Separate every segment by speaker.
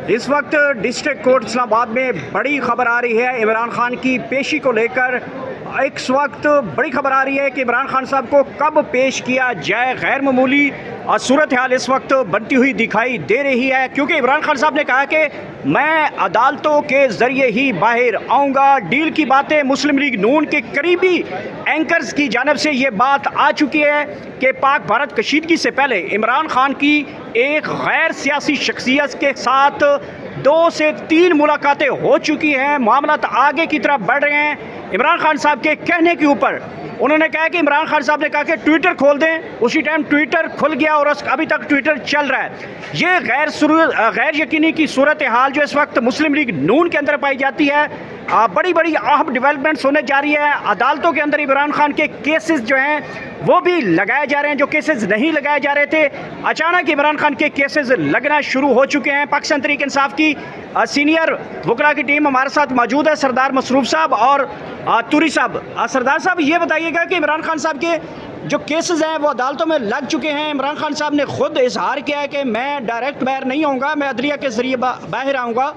Speaker 1: इस वक्त district court Islamabad में बड़ी खबर आ रही है इमरान खान की पेशी को लेकर। इस वक्त बड़ी खबर आ रही है कि इमरान खान साहब को कब पेश किया जाए। गैर मामूली सूरत हाल इस वक्त बनती हुई दिखाई दे रही है, क्योंकि इमरान खान साहब ने कहा कि मैं अदालतों के ज़रिए ही बाहर आऊँगा। डील की बातें मुस्लिम लीग नून के करीबी एंकर्स की जानिब से ये बात आ चुकी है कि पाक भारत कशीदगी से पहले इमरान खान की एक गैर सियासी शख्सियत के साथ 2 से 3 मुलाकातें हो चुकी हैं। मामला आगे की तरफ बढ़ रहे हैं। इमरान खान साहब के कहने के ऊपर उन्होंने कहा कि इमरान खान साहब ने कहा कि ट्विटर खोल दें, उसी टाइम ट्विटर खुल गया और अभी तक ट्विटर चल रहा है। ये गैर यकीनी की सूरत हाल जो इस वक्त मुस्लिम लीग नून के अंदर पाई जाती है, बड़ी बड़ी अहम डेवलपमेंट्स होने जा रही है। अदालतों के अंदर इमरान खान के केसेस जो हैं वो भी लगाए जा रहे हैं, जो केसेस नहीं लगाए जा रहे थे अचानक इमरान खान के केसेस लगना शुरू हो चुके हैं। पाकिस्तान तहरीक इंसाफ की सीनियर वकला की टीम हमारे साथ मौजूद है, सरदार मसरूफ साहब और तुरी साहब। सरदार साहब, ये बताइएगा कि इमरान खान साहब के जो केसेस हैं वो अदालतों में लग चुके हैं। इमरान खान साहब ने खुद इजहार किया है कि मैं डायरेक्ट बाहर नहीं आऊँगा, मैं अदलिया के ज़रिए बाहर आऊँगा।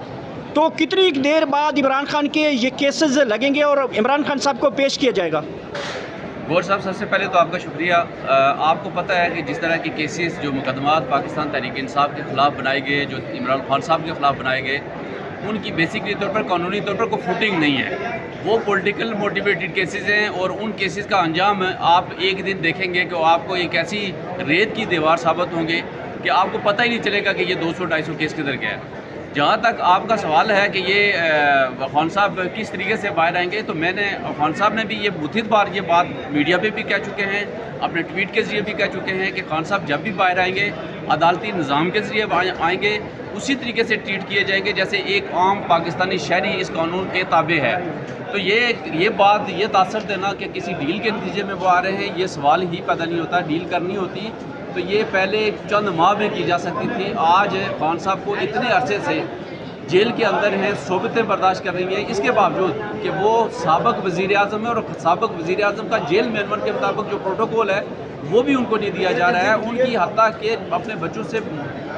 Speaker 1: तो कितनी देर बाद इमरान खान के ये केसेस लगेंगे और इमरान खान साहब को पेश किया जाएगा?
Speaker 2: गौर साहब, सबसे पहले तो आपका शुक्रिया। आपको पता है कि जिस तरह के केसेस जो मुकदमात पाकिस्तान तहरीक इंसाफ के ख़िलाफ़ बनाए गए, जो इमरान खान साहब के ख़िलाफ़ बनाए गए, उनकी बेसिकली तौर पर कानूनी तौर पर कोई फुटिंग नहीं है। वो पॉलिटिकल मोटिवेटेड केसेस हैं और उन केसेस का अंजाम आप एक दिन देखेंगे कि आपको एक ऐसी रेत की दीवार साबित होंगे कि आपको पता ही नहीं चलेगा कि ये 200-250 केस किधर गया है। जहाँ तक आपका सवाल है कि ये खान साहब किस तरीके से बाहर आएंगे, तो खान साहब ने भी ये मुतअद्दिद बार ये बात मीडिया पे भी कह चुके हैं, अपने ट्वीट के ज़रिए भी कह चुके हैं कि खान साहब जब भी बाहर आएंगे अदालती निज़ाम के ज़रिए आएंगे, उसी तरीके से ट्रीट किए जाएंगे जैसे एक आम पाकिस्तानी शहरी इस कानून के ताबे है। तो ये बात ये तासर देना कि किसी डील के नतीजे में वो आ रहे हैं, ये सवाल ही पैदा नहीं होता। डील करनी होती तो ये पहले चंद माह में की जा सकती थी। आज खान साहब को इतने अरसे से जेल के अंदर हैं, सोबतें बर्दाश्त कर रही हैं, इसके बावजूद कि वो साबिक़ वज़ीर आज़म है और साबिक़ वज़ीर आज़म का जेल मैनुअल के मुताबिक जो प्रोटोकॉल है वो भी उनको नहीं दिया जा रहा है। उनकी हत्या के अपने बच्चों से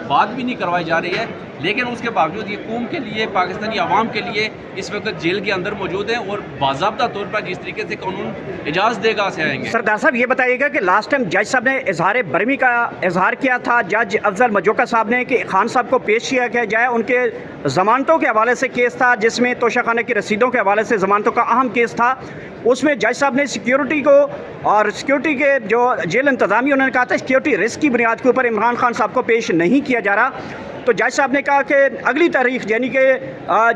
Speaker 2: बात भी नहीं करवाई जा रही है, लेकिन उसके बावजूद ये कौम के लिए, पाकिस्तानी अवाम के लिए इस वक्त जेल के अंदर मौजूद हैं और बाज़ाब्ता तौर पर जिस तरीके से कानून इजाज़त देगा से आएंगे।
Speaker 1: सरदार साहब, ये बताइएगा कि लास्ट टाइम जज साहब ने इजहार बरमी का इजहार किया था, जज अफजल मजोका साहब ने, कि खान साहब को पेश किया जाए। उनके ज़मानतों के हवाले से केस था जिसमें तोशाखाने की रसीदों के हवाले से ज़मानतों का अहम केस था। उसमें जज साहब ने सिक्योरिटी को और सिक्योरिटी के जो जेल इंतज़ामी, उन्होंने कहा था सिक्योरिटी रिस्क की बुनियाद के ऊपर इमरान खान साहब को पेश नहीं किया जा रहा। तो जज साहब ने कहा कि अगली तारीख यानी कि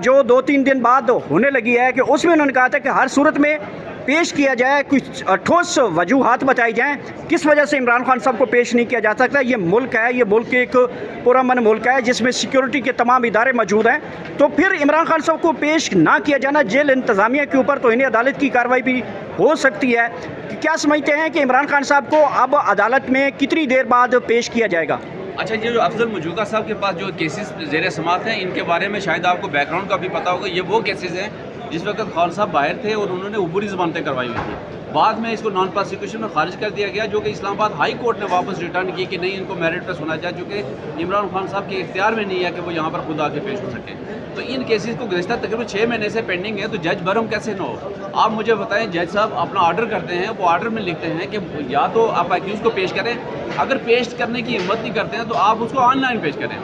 Speaker 1: जो 2-3 दिन बाद होने लगी है, कि उसमें उन्होंने कहा था कि हर सूरत में पेश किया जाए, कुछ ठोस वजूहात बताई जाएं किस वजह से इमरान खान साहब को पेश नहीं किया जा सकता। ये मुल्क है, ये मुल्क एक पुरअमन मुल्क है जिसमें सिक्योरिटी के तमाम इदारे मौजूद हैं। तो फिर इमरान खान साहब को पेश ना किया जाना जेल इंतज़ामिया के ऊपर, तो इन्हें अदालत की कार्रवाई भी हो सकती है। क्या समझते हैं कि इमरान खान साहब को अब अदालत में कितनी देर बाद पेश किया जाएगा?
Speaker 2: अच्छा, ये जो अफजल मजूका साहब के पास जो केसेस ज़ेर समात हैं, इनके बारे में शायद आपको बैकग्राउंड का भी पता होगा। ये वो केसेस हैं जिस वक्त खान साहब बाहर थे और उन्होंने ऊपरी ज़मानतें करवाई हुई थी। बाद में इसको नॉन प्रोसिक्यूशन में खारिज कर दिया गया, जो कि इस्लामाबाद हाई कोर्ट ने वापस रिटर्न की कि नहीं, इनको मेरिट पर सुना जाए, चूँकि इमरान खान साहब के इख्तियार में नहीं है कि वो यहाँ पर खुद आके पेश हो सके। तो इन केसेस को गुज़श्ता तकरीबन 6 महीने से पेंडिंग है, तो जज बरहम कैसे न हो? आप मुझे बताएं, जज साहब अपना ऑर्डर करते हैं, वो ऑर्डर में लिखते हैं कि या तो आप अक्यूज़ को पेश करें, अगर पेश करने की हिम्मत नहीं करते हैं तो आप उसको ऑनलाइन पेश करें।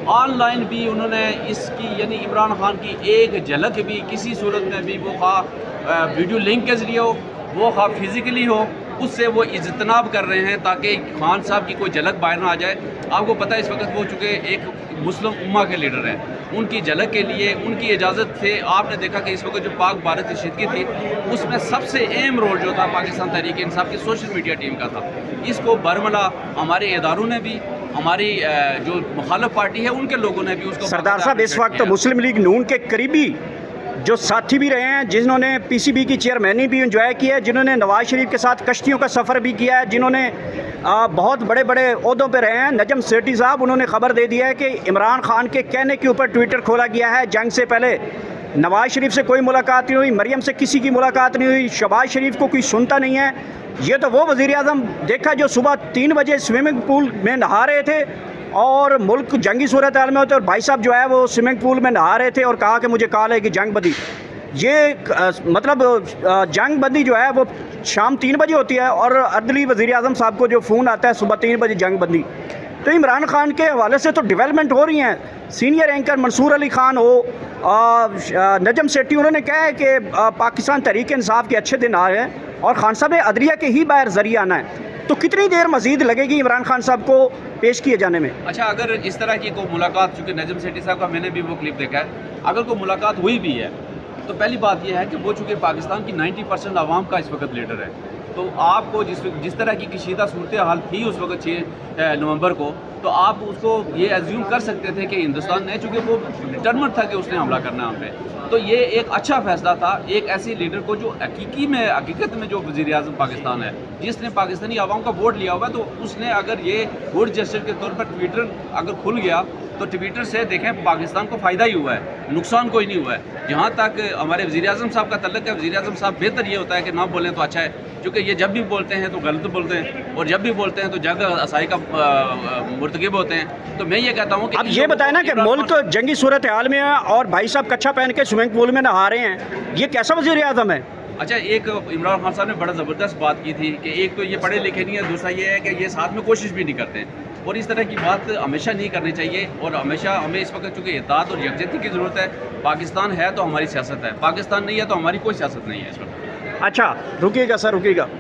Speaker 2: ऑनलाइन भी उन्होंने इसकी यानी इमरान खान की एक झलक भी किसी सूरत में भी, वो खा वीडियो लिंक के ज़रिए हो, वो खा फिज़िकली हो, उससे वो इज्तनाब कर रहे हैं ताकि खान साहब की कोई झलक बाहर ना आ जाए। आपको पता है इस वक्त वो चूँकि एक मुस्लिम उम्मा के लीडर हैं, उनकी झलक के लिए उनकी इजाज़त से आपने देखा कि इस वक्त जो पाक भारत कशीदगी थी उसमें सबसे अहम रोल जो था पाकिस्तान तहरीक इंसाफ की सोशल मीडिया टीम का था। इसको बरमला हमारे इदारों ने भी, हमारी जो मुखालिफ पार्टी है उनके लोगों ने भी उसको।
Speaker 1: सरदार साहब, इस वक्त मुस्लिम लीग नून के करीबी जो साथी भी रहे हैं, जिन्होंने PCB की चेयरमैनी भी इंजॉय की है, जिन्होंने नवाज शरीफ के साथ कश्तियों का सफ़र भी किया है, जिन्होंने बहुत बड़े बड़े ओहदों पे रहे हैं, नजम सेठी साहब, उन्होंने ख़बर दे दी है कि इमरान खान के कहने के ऊपर ट्विटर खोला गया है। जंग से पहले नवाज शरीफ से कोई मुलाकात नहीं हुई, मरियम से किसी की मुलाकात नहीं हुई, शहबाज शरीफ को कोई सुनता नहीं है। ये तो वो वज़ीर आज़म देखा जो सुबह 3 बजे स्विमिंग पूल में नहा रहे थे اور ملک جنگی صورتحال میں ہوتے، اور بھائی صاحب جو ہے وہ سوئمنگ پول میں نہا رہے تھے اور کہا کہ مجھے کال ہے کہ جنگ بندی. یہ مطلب جنگ بندی جو ہے وہ شام 3 بجے ہوتی ہے، اور عدلی وزیر اعظم صاحب کو جو فون آتا ہے صبح 3 بجے جنگ بندی. تو عمران خان کے حوالے سے تو ڈیولپمنٹ ہو رہی ہیں. سینئر اینکر منصور علی خان ہو، نجم سیٹھی، انہوں نے کہا ہے کہ پاکستان تحریک انصاف کے اچھے دن آ رہے ہیں اور خان صاحب نے عدلیہ کے ہی باہر ذریعہ آنا ہے. تو کتنی دیر مزید لگے گی عمران خان صاحب کو پیش کیے جانے میں؟
Speaker 2: اچھا، اگر اس طرح کی کوئی ملاقات، چونکہ نجم سیٹھی صاحب کا میں نے بھی وہ کلپ دیکھا ہے، اگر کوئی ملاقات ہوئی بھی ہے تو پہلی بات یہ ہے کہ وہ چونکہ پاکستان کی 90% عوام کا اس وقت لیڈر ہے، تو آپ کو جس طرح کی کشیدہ صورتحال تھی اس وقت 6 نومبر کو، تو آپ اس کو یہ ایزیوم کر سکتے تھے کہ ہندوستان نے، چونکہ وہ ڈٹرمنٹ تھا کہ اس نے حملہ کرنا ہے ہم پہ، تو یہ ایک اچھا فیصلہ تھا ایک ایسی لیڈر کو جو حقیقت میں جو وزیر اعظم پاکستان ہے، جس نے پاکستانی عوام کا ووٹ لیا ہوا ہے، تو اس نے اگر یہ گڈ جسٹر کے طور پر ٹویٹر اگر کھل گیا تو ٹویٹر سے دیکھیں پاکستان کو فائدہ ہی ہوا ہے، نقصان کوئی نہیں ہوا ہے. جہاں تک ہمارے وزیر اعظم صاحب کا تعلق ہے، وزیر اعظم صاحب بہتر یہ ہوتا ہے کہ نہ بولیں تو اچھا ہے، کیونکہ یہ جب بھی بولتے ہیں تو غلط بولتے ہیں، اور جب بھی بولتے ہیں تو جنگ آسائی کا مرتکب ہوتے ہیں. تو میں یہ کہتا ہوں کہ
Speaker 1: اب یہ بتائیں نا کہ ملک جنگی صورتحال میں ہے اور بھائی صاحب کچھا پہن کے سوئمنگ پول میں نہا رہے ہیں، یہ کیسا وزیر اعظم ہے؟
Speaker 2: اچھا، ایک عمران خان صاحب نے بڑا زبردست بات کی تھی کہ ایک تو یہ پڑھے لکھے نہیں ہے، دوسرا یہ ہے کہ یہ ساتھ میں کوشش بھی نہیں کرتے ہیں، اور اس طرح کی بات ہمیشہ نہیں کرنی چاہیے. اور ہمیشہ ہمیں اس وقت چونکہ اتحاد اور یکجہتی کی ضرورت ہے. پاکستان ہے تو ہماری سیاست ہے، پاکستان نہیں ہے تو ہماری کوئی سیاست نہیں ہے اس وقت.
Speaker 1: اچھا، رکیے گا سر، رکیے گا.